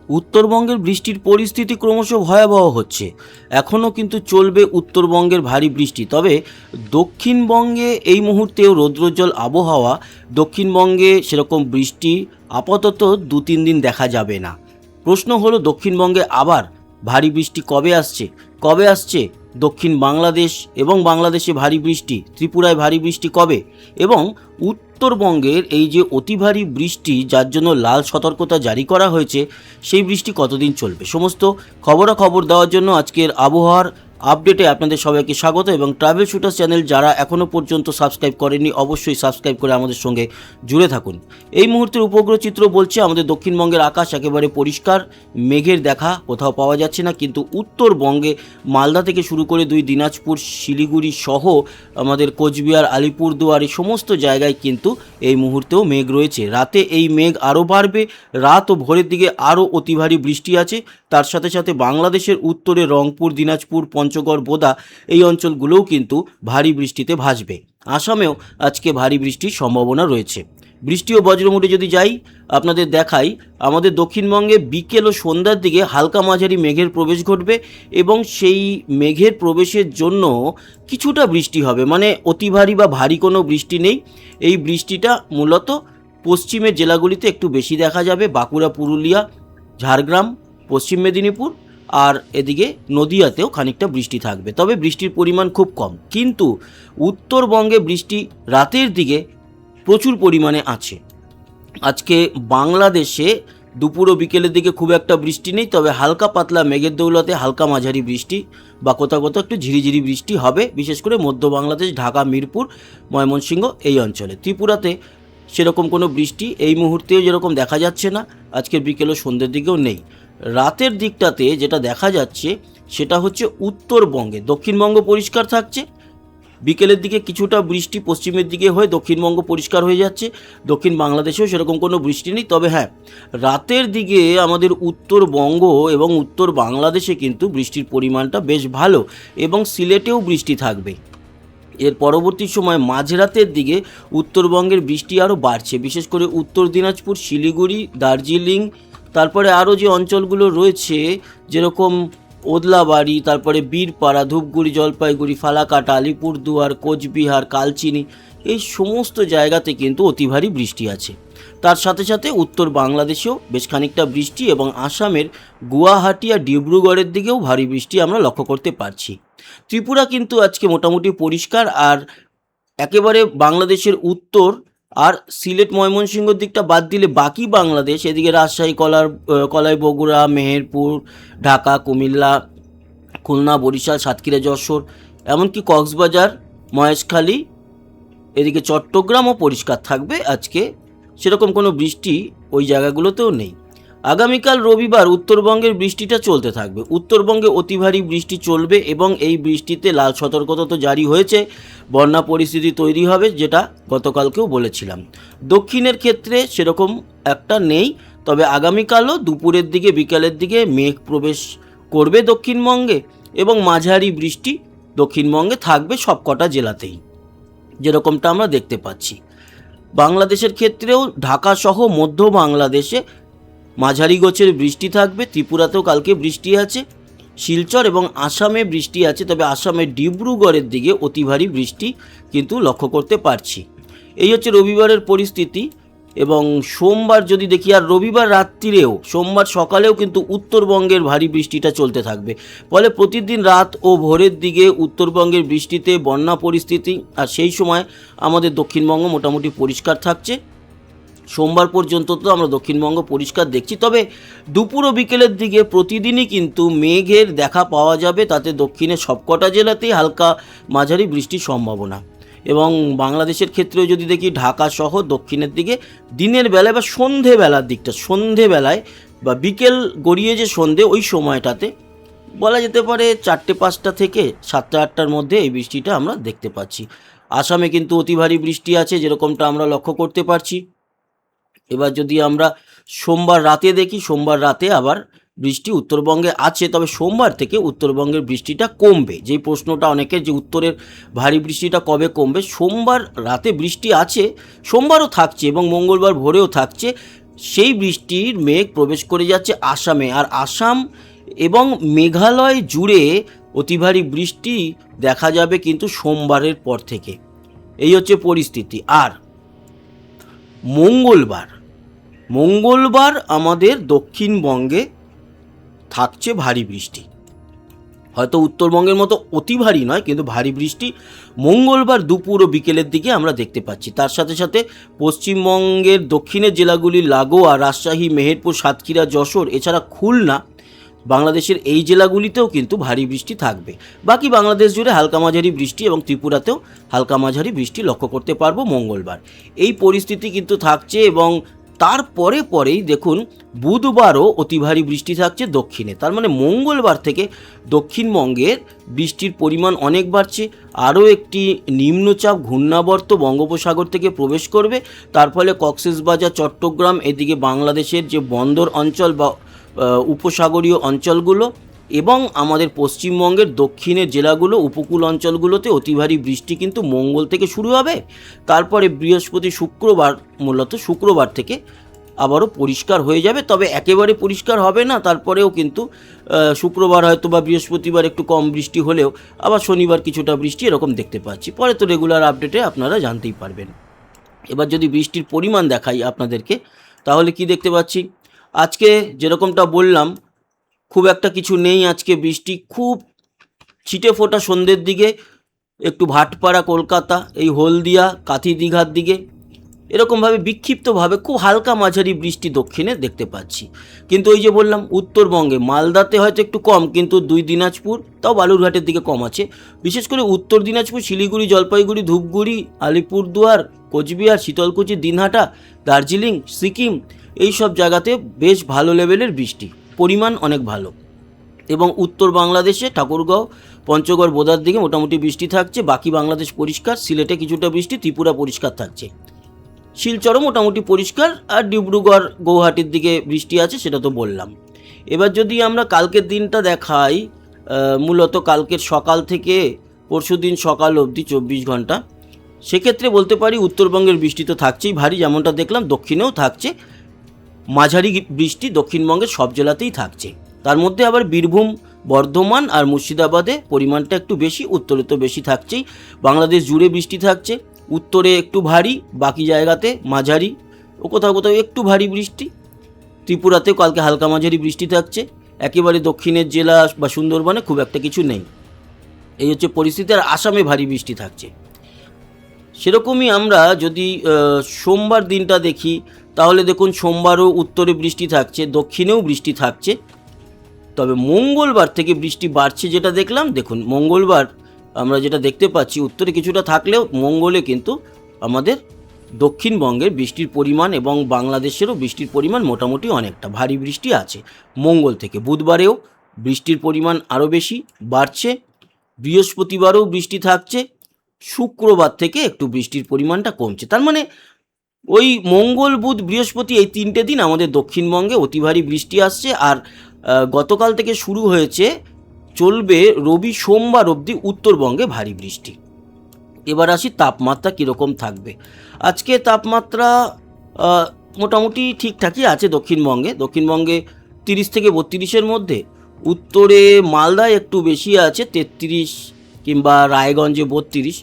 উত্তরবঙ্গের বৃষ্টির পরিস্থিতি ক্রমশ ভয়াবহ হচ্ছে। এখনও কিন্তু চলবে উত্তরবঙ্গের ভারী বৃষ্টি। তবে দক্ষিণবঙ্গে এই মুহূর্তেও রৌদ্রোজ্জ্বল আবহাওয়া। দক্ষিণবঙ্গে সেরকম বৃষ্টি আপাতত 2-3 দিন দেখা যাবে না। প্রশ্ন হলো, দক্ষিণবঙ্গে আবার ভারী বৃষ্টি কবে আসছে দক্ষিণ বাংলাদেশ এবং বাংলাদেশে ভারী বৃষ্টি, ত্রিপুরায় ভারী বৃষ্টি কবে, এবং উত্তরবঙ্গের এই যে অতি ভারী বৃষ্টি যার জন্য লাল সতর্কতা জারি করা হয়েছে, সেই বৃষ্টি কতদিন চলবে, সমস্ত খবরাখবর দেওয়ার জন্য আজকের আবহাওয়ার আপডেটে আপনাদের সবাইকে স্বাগত। এবং ট্রাভেল শুটার্স চ্যানেল যারা এখনও পর্যন্ত সাবস্ক্রাইব করেননি, অবশ্যই সাবস্ক্রাইব করে আমাদের সঙ্গে জুড়ে থাকুন। এই মুহূর্তের উপগ্রহ চিত্র বলছে আমাদের দক্ষিণবঙ্গের আকাশ একেবারে পরিষ্কার, মেঘের দেখা কোথাও পাওয়া যাচ্ছে না। কিন্তু উত্তরবঙ্গে মালদা থেকে শুরু করে দিনাজপুর, শিলিগুড়ি সহ আমাদের কোচবিহার, আলিপুরদুয়ার এই সমস্ত জায়গায় কিন্তু এই মুহূর্তেও মেঘ রয়েছে। রাতে এই মেঘ আরও বাড়বে, রাত ও ভোরের দিকে আরও অতি ভারী বৃষ্টি আছে। তার সাথে সাথে বাংলাদেশের উত্তরে রংপুর, দিনাজপুর, পঞ্চগড়, বোদা এই অঞ্চলগুলোও কিন্তু ভারী বৃষ্টিতে ভাসবে। আসামেও আজকে ভারী বৃষ্টির সম্ভাবনা রয়েছে। বৃষ্টি ও বজ্রমুটে যদি যাই, আপনাদের দেখাই, আমাদের দক্ষিণবঙ্গে বিকেল ও সন্ধ্যার দিকে হালকা মাঝারি মেঘের প্রবেশ ঘটবে এবং সেই মেঘের প্রবেশের জন্য কিছুটা বৃষ্টি হবে, মানে অতি ভারী বা ভারী কোনো বৃষ্টি নেই। এই বৃষ্টিটা মূলত পশ্চিমের জেলাগুলিতে একটু বেশি দেখা যাবে, বাঁকুড়া, পুরুলিয়া, ঝাড়গ্রাম, পশ্চিম মেদিনীপুর আর এদিকে নদিয়াতেও খানিকটা বৃষ্টি থাকবে। তবে বৃষ্টির পরিমাণ খুব কম, কিন্তু উত্তরবঙ্গে বৃষ্টি রাতের দিকে প্রচুর পরিমাণে আছে। আজকে বাংলাদেশে দুপুর ও বিকেলের দিকে খুব একটা বৃষ্টি নেই, তবে হালকা পাতলা মেঘের দৌলতে হালকা মাঝারি বৃষ্টি বা কোথাও কোথাও একটু ঝিরিঝিরি বৃষ্টি হবে, বিশেষ করে মধ্য বাংলাদেশ, ঢাকা, মিরপুর, ময়মনসিংহ এই অঞ্চলে। ত্রিপুরাতে সেরকম কোনো বৃষ্টি এই মুহূর্তেও যেরকম দেখা যাচ্ছে না, আজকের বিকেল ও সন্ধ্যের দিকেও নেই। রাতের দিকটাতে যেটা দেখা যাচ্ছে সেটা হচ্ছে উত্তরবঙ্গে, দক্ষিণবঙ্গ পরিষ্কার থাকছে, বিকেলের দিকে কিছুটা বৃষ্টি পশ্চিমের দিকে হয়ে দক্ষিণবঙ্গ পরিষ্কার হয়ে যাচ্ছে। দক্ষিণ বাংলাদেশেও সেরকম কোনো বৃষ্টি নেই। তবে হ্যাঁ, রাতের দিকে আমাদের উত্তরবঙ্গ এবং উত্তর বাংলাদেশে কিন্তু বৃষ্টির পরিমাণটা বেশ ভালো এবং সিলেটেও বৃষ্টি থাকবে। এর পরবর্তী সময় মাঝরাতের দিকে উত্তরবঙ্গের বৃষ্টি আরও বাড়ছে, বিশেষ করে উত্তর দিনাজপুর, শিলিগুড়ি, দার্জিলিং, তারপরে আরও যে অঞ্চলগুলো রয়েছে যেরকম ওদলাবাড়ি, তারপরে বীরপাড়া, ধূপগুড়ি, জলপাইগুড়ি, ফালাকাটা, আলিপুরদুয়ার, কোচবিহার, কালচিনি এই সমস্ত জায়গাতে কিন্তু অতি ভারী বৃষ্টি আছে। তার সাথে সাথে উত্তর বাংলাদেশেও বেশ খানিকটা বৃষ্টি এবং আসামের গুয়াহাটি আর ডিব্রুগড়ের দিকেও ভারী বৃষ্টি আমরা লক্ষ্য করতে পারছি। ত্রিপুরা কিন্তু আজকে মোটামুটি পরিষ্কার, আর একেবারে বাংলাদেশের উত্তর আর সিলেট, ময়মনসিংহের দিকটা বাদ দিলে বাকি বাংলাদেশ, এদিকে রাজশাহী, কলাই, বগুড়া, মেহেরপুর, ঢাকা, কুমিল্লা, খুলনা, বরিশাল, সাতক্ষীরা, যশোর, এমনকি কক্সবাজার, মহেশখালী, এদিকে চট্টগ্রামও পরিষ্কার থাকবে। আজকে সেরকম কোনো বৃষ্টি ওই জায়গাগুলোতেও নেই। আগামীকাল রবিবার উত্তরবঙ্গের বৃষ্টিটা চলতে থাকবে। উত্তরবঙ্গে অতি ভারী বৃষ্টি চলবে এবং এই বৃষ্টিতে লাল সতর্কতা তো জারি হয়েছে, বন্যা পরিস্থিতি তৈরি হবে, যেটা গতকালকেও বলেছিলাম। দক্ষিণের ক্ষেত্রে সেরকম একটা নেই, তবে আগামীকালও দুপুরের দিকে বিকালের দিকে মেঘ প্রবেশ করবে দক্ষিণবঙ্গে এবং মাঝারি বৃষ্টি দক্ষিণবঙ্গে থাকবে সবকটা জেলাতেই, যেরকমটা আমরা দেখতে পাচ্ছি। বাংলাদেশের ক্ষেত্রেও ঢাকা সহ মধ্য বাংলাদেশে মাঝারি গোছের বৃষ্টি থাকবে। ত্রিপুরাতেও কালকে বৃষ্টি আছে, শিলচর এবং আসামে বৃষ্টি আছে, তবে আসামের ডিব্রুগড়ের দিকে অতি ভারী বৃষ্টি কিন্তু লক্ষ্য করতে পারছি। এই হচ্ছে রবিবারের পরিস্থিতি। এবং সোমবার যদি দেখি, আর রবিবার রাত্রিরেও, সোমবার সকালেও কিন্তু উত্তরবঙ্গের ভারী বৃষ্টিটা চলতে থাকবে। ফলে প্রতিদিন রাত ও ভোরের দিকে উত্তরবঙ্গের বৃষ্টিতে বন্যা পরিস্থিতি, আর সেই সময় আমাদের দক্ষিণবঙ্গ মোটামুটি পরিষ্কার থাকছে। সোমবার পর্যন্ত তো আমরা দক্ষিণবঙ্গ পরিষ্কার দেখছি, তবে দুপুর ও বিকেলের দিকে প্রতিদিনই কিন্তু মেঘের দেখা পাওয়া যাবে, তাতে দক্ষিণের সবকটা জেলাতেই হালকা মাঝারি বৃষ্টির সম্ভাবনা। এবং বাংলাদেশের ক্ষেত্রেও যদি দেখি, ঢাকা সহ দক্ষিণের দিকে দিনের বেলায় বা সন্ধেবেলায় বা বিকেল গড়িয়ে যে সন্ধে, ওই সময়টাতে বলা যেতে পারে 4টে-5টা থেকে 7টা-8টার মধ্যে এই বৃষ্টিটা আমরা দেখতে পাচ্ছি। আসামে কিন্তু অতি ভারী বৃষ্টি আছে, যেরকমটা আমরা লক্ষ্য করতে পারছি। এবার যদি আমরা সোমবার রাতে দেখি, সোমবার রাতে আবার বৃষ্টি উত্তরবঙ্গে আছে, তবে সোমবার থেকে উত্তরবঙ্গের বৃষ্টিটা কমবে। যেই প্রশ্নটা অনেকের, যে উত্তরের ভারী বৃষ্টিটা কবে কমবে, সোমবার রাতে বৃষ্টি আছে, সোমবারও থাকছে এবং মঙ্গলবার ভোরেও থাকছে। সেই বৃষ্টির মেঘ প্রবেশ করে যাচ্ছে আসামে, আর আসাম এবং মেঘালয় জুড়ে অতি ভারী বৃষ্টি দেখা যাবে কিন্তু সোমবারের পর থেকে। এই হচ্ছে পরিস্থিতি। আর মঙ্গলবার আমাদের দক্ষিণবঙ্গে থাকছে ভারী বৃষ্টি, হয়তো উত্তরবঙ্গের মতো অতি ভারী নয়, কিন্তু ভারী বৃষ্টি মঙ্গলবার দুপুর ও বিকেলের দিকে আমরা দেখতে পাচ্ছি। তার সাথে সাথে পশ্চিমবঙ্গের দক্ষিণের জেলাগুলি লাগোয়া রাজশাহী, মেহেরপুর, সাতক্ষীরা, যশোর, এছাড়া খুলনা, বাংলাদেশের এই জেলাগুলিতেও কিন্তু ভারী বৃষ্টি থাকবে। বাকি বাংলাদেশ জুড়ে হালকা মাঝারি বৃষ্টি এবং ত্রিপুরাতেও হালকা মাঝারি বৃষ্টি লক্ষ্য করতে পারবো মঙ্গলবার। এই পরিস্থিতি কিন্তু থাকছে এবং পরেই দেখুন বুধবারও অতি ভারী বৃষ্টি থাকছে দক্ষিণে। তার মানে মঙ্গলবার থেকে দক্ষিণবঙ্গের বৃষ্টির পরিমাণ অনেক বাড়ছে। আরও একটি নিম্নচাপ ঘূর্ণাবর্ত বঙ্গোপসাগর থেকে প্রবেশ করবে, তার ফলে কক্সবাজার, চট্টগ্রাম, এদিকে বাংলাদেশের যে বন্দর অঞ্চল বা উপসাগরীয় অঞ্চলগুলো এবং আমাদের পশ্চিমবঙ্গের দক্ষিণের জেলাগুলো, উপকূল অঞ্চলগুলোতে অতি ভারী বৃষ্টি কিন্তু মঙ্গল থেকে শুরু হবে। তারপরে বৃহস্পতি, শুক্রবার থেকে আবারও পরিষ্কার হয়ে যাবে, তবে একেবারে পরিষ্কার হবে না। তারপরেও কিন্তু শুক্রবার হয়তো বা বৃহস্পতিবার একটু কম বৃষ্টি হলেও আবার শনিবার কিছুটা বৃষ্টি এরকম দেখতে পাচ্ছি। পরে তো রেগুলার আপডেটে আপনারা জানতেই পারবেন। এবার যদি বৃষ্টির পরিমাণ দেখাই আপনাদেরকে, তাহলে কি দেখতে পাচ্ছি, আজকে যেরকমটা বললাম খুব একটা কিছু নেই। আজকে বৃষ্টি খুব ছিটে ফোটা সন্ধ্যের দিকে একটু ভাটপাড়া, কলকাতা, এই হলদিয়া, কাথি, দীঘার দিকে এরকমভাবে বিক্ষিপ্তভাবে খুব হালকা মাঝারি বৃষ্টি দক্ষিণে দেখতে পাচ্ছি। কিন্তু ওই যে বললাম উত্তরবঙ্গে মালদাতে হয়তো একটু কম, কিন্তু দুই দিনাজপুর, তাও বালুরঘাটের দিকে কম আছে। বিশেষ করে উত্তর দিনাজপুর, শিলিগুড়ি, জলপাইগুড়ি, ধূপগুড়ি, আলিপুরদুয়ার, কোচবিহার, শীতলকুচি, দিনহাটা, দার্জিলিং, সিকিম, এই সব জায়গাতে বেশ ভালো লেভেলের বৃষ্টি, পরিমাণ অনেক ভালো। এবং উত্তর বাংলাদেশে ঠাকুরগাঁও, পঞ্চগড়, বোদার দিকে মোটামুটি বৃষ্টি থাকছে। বাকি বাংলাদেশ পরিষ্কার, সিলেটে কিছুটা বৃষ্টি, ত্রিপুরা পরিষ্কার থাকছে, শিলচরও মোটামুটি পরিষ্কার, আর ডিব্রুগড়, গৌহাটির দিকে বৃষ্টি আছে, সেটা তো বললাম। এবার যদি আমরা কালকের দিনটা দেখাই, মূলত কালকের সকাল থেকে পরশুদিন সকাল অবধি 24 ঘন্টা, সেক্ষেত্রে বলতে পারি উত্তরবঙ্গের বৃষ্টি তো থাকছেই ভারী, যেমনটা দেখলাম দক্ষিণেও থাকছে মাঝারি বৃষ্টি, দক্ষিণবঙ্গের সব জেলাতেই থাকছে। তার মধ্যে আবার বীরভূম, বর্ধমান আর মুর্শিদাবাদে পরিমাণটা একটু বেশি, উত্তরে তো বেশি থাকছেই। বাংলাদেশ জুড়ে বৃষ্টি থাকছে, উত্তরে একটু ভারী, বাকি জায়গাতে মাঝারি ও কোথাও কোথাও একটু ভারী বৃষ্টি। ত্রিপুরাতেও কালকে হালকা মাঝারি বৃষ্টি থাকছে। একেবারে দক্ষিণের জেলা বা সুন্দরবনে খুব একটা কিছু নেই। এই হচ্ছে পরিস্থিতি। আর আসামে ভারী বৃষ্টি থাকছে। সেরকমই আমরা যদি সোমবার দিনটা দেখি, তাহলে দেখুন সোমবারও উত্তরে বৃষ্টি থাকছে, দক্ষিণেও বৃষ্টি থাকছে। তবে মঙ্গলবার থেকে বৃষ্টি বাড়ছে, যেটা দেখলাম, দেখুন মঙ্গলবার আমরা যেটা দেখতে পাচ্ছি উত্তরে কিছুটা থাকলেও মঙ্গলে কিন্তু আমাদের দক্ষিণবঙ্গের বৃষ্টির পরিমাণ এবং বাংলাদেশেরও বৃষ্টির পরিমাণ মোটামুটি অনেকটা ভারী বৃষ্টি আছে মঙ্গল থেকে। বুধবারেও বৃষ্টির পরিমাণ আরও বেশি বাড়ছে, বৃহস্পতিবারেও বৃষ্টি থাকছে, শুক্রবার থেকে একটু বৃষ্টির পরিমাণটা কমছে। তার মানে ওই মঙ্গল, বুধ, বৃহস্পতি এই 3টে দিন আমাদের দক্ষিণবঙ্গে অতি ভারী বৃষ্টি আসছে। আর গতকাল থেকে শুরু হয়েছে, চলবে রবি, সোমবার অবধি উত্তরবঙ্গে ভারী বৃষ্টি। এবার আসি তাপমাত্রা কীরকম থাকবে। আজকে তাপমাত্রা মোটামুটি ঠিকঠাকই আছে দক্ষিণবঙ্গে 30 থেকে 32-এর মধ্যে। উত্তরে মালদায় একটু বেশি আছে, 33, কিংবা রায়গঞ্জে 32।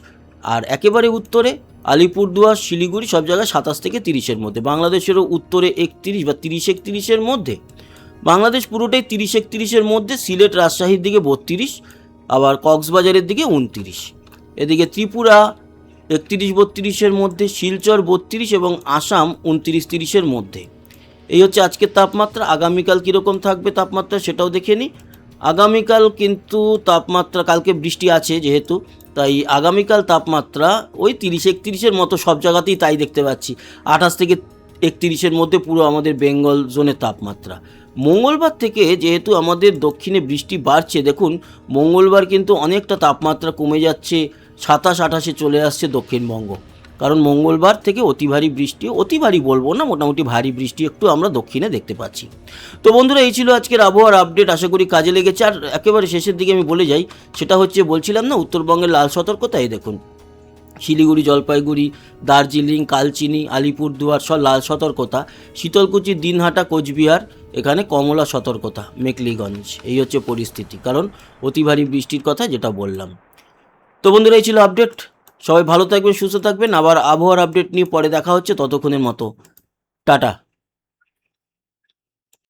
আর একেবারে উত্তরে আলিপুরদুয়ার, শিলিগুড়ি সব জায়গায় 27 থেকে 30-এর মধ্যে। বাংলাদেশেরও উত্তরে 31 বা 30-31-এর মধ্যে। বাংলাদেশ পুরোটাই 30-31-এর মধ্যে। সিলেট, রাজশাহীর দিকে 32, আবার কক্সবাজারের দিকে 29। এদিকে ত্রিপুরা 31-32-এর মধ্যে, শিলচর 32 এবং আসাম 29-30-এর মধ্যে। এই হচ্ছে আজকের তাপমাত্রা। আগামীকাল কীরকম থাকবে তাপমাত্রা সেটাও দেখে নিই। আগামীকাল কিন্তু তাপমাত্রা, কালকে বৃষ্টি আছে যেহেতু, তাই আগামীকাল তাপমাত্রা ওই 30-31-এর মতো সব জায়গাতেই তাই দেখতে পাচ্ছি। 28 থেকে 31-এর মধ্যে পুরো আমাদের বেঙ্গল জোনের তাপমাত্রা। মঙ্গলবার থেকে যেহেতু আমাদের দক্ষিণে বৃষ্টি বাড়ছে, দেখুন মঙ্গলবার কিন্তু অনেকটা তাপমাত্রা কমে যাচ্ছে, 27-28-এ চলে আসছে দক্ষিণবঙ্গ। কারণ মঙ্গলবার থেকে অতি ভারী বৃষ্টি, অতি ভারী বলবো না, মোটামুটি ভারী বৃষ্টি একটু আমরা দক্ষিণে দেখতে পাচ্ছি। তো বন্ধুরা, এই ছিল আজকের আবহাওয়ার আপডেট। আশা করি কাজে লেগেছে। আর একেবারে শেষের দিকে আমি বলে যাই, সেটা হচ্ছে বলছিলাম না উত্তরবঙ্গের লাল সতর্কতা, এই দেখুন শিলিগুড়ি, জলপাইগুড়ি, দার্জিলিং, কালচিনি, আলিপুরদুয়ার সব লাল সতর্কতা, শীতলকুচি, দিনহাটা, কোচবিহার এখানে কমলা সতর্কতা, মেকলিগঞ্জ। এই হচ্ছে পরিস্থিতি, কারণ অতি ভারী বৃষ্টির কথা যেটা বললাম। তো বন্ধুরা, এই ছিল আপডেট। সবাই ভালো থাকবেন, সুস্থ থাকবেন। আবার আবহাওয়ার আপডেট নিয়ে পরে দেখা হচ্ছে। ততক্ষণের মতো টাটা।